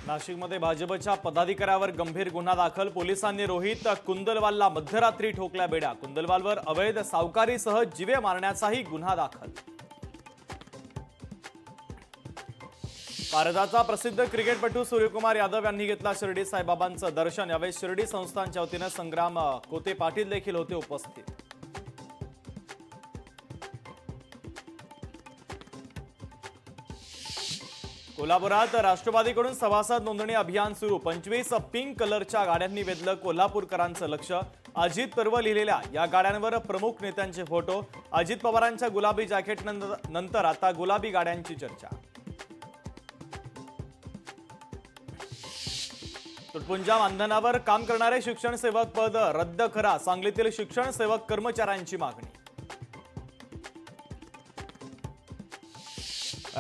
नाशिकमध्ये भाजपच्या पदाधिकाऱ्यावर गंभीर गुन्हा दाखल। पोलिसांनी रोहित कुंदलवालला मध्यरात्री ठोकल्या बेड्या। कुंदलवालवर अवैध सावकारीसह जीवे मारण्याचाही गुन्हा दाखल। भारताचा प्रसिद्ध क्रिकेटपटू सूर्यकुमार यादव यांनी घेतला शिर्डी साईबाबांचं दर्शन। यावेळी शिर्डी संस्थानच्या वतीने संग्राम कोते पाटील देखील होते उपस्थित। कोल्हापुरात राष्ट्रवादीकडून सभासद नोंदणी अभियान सुरू। 25 पिंक कलरच्या गाड्यांनी वेधलं कोल्हापूरकरांचं लक्ष। अजित पर्व लिहिलेल्या या गाड्यांवर प्रमुख नेत्यांचे फोटो। अजित पवारांच्या गुलाबी जॅकेट नंतर आता गुलाबी गाड्यांची चर्चा। तुटपुंजा मानधनावर काम करणारे शिक्षण सेवक पद रद्द करा। सांगलीतील शिक्षण सेवक कर्मचाऱ्यांची मागणी।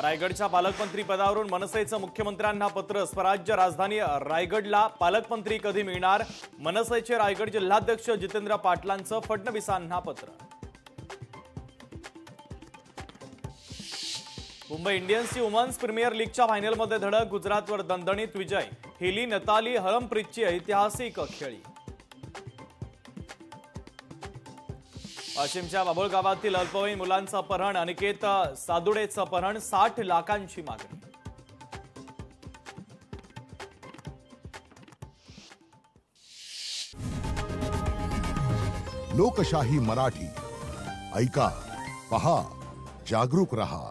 रायगडच्या पालकमंत्री पदावरून मनसेचं मुख्यमंत्र्यांना पत्र। स्वराज्य राजधानी रायगडला पालकमंत्री कधी मिळणार? मनसेचे रायगड जिल्हाध्यक्ष जितेंद्र पाटलांचं फडणवीसांना पत्र। मुंबई इंडियन्सची वुमन्स प्रीमियर लीगच्या फायनलमध्ये धडक। गुजरातवर दणदणीत विजय। हिली नताली हरमप्रीतची ऐतिहासिक खेळी। वाशिमच्या बाभुळगावातील अल्पवयीन मुलांचं अपहरण। अनिकेत सादुडेचं अपहरण। 60 लाखांची मागणी। लोकशाही मराठी ऐका, पहा, जागरूक रहा।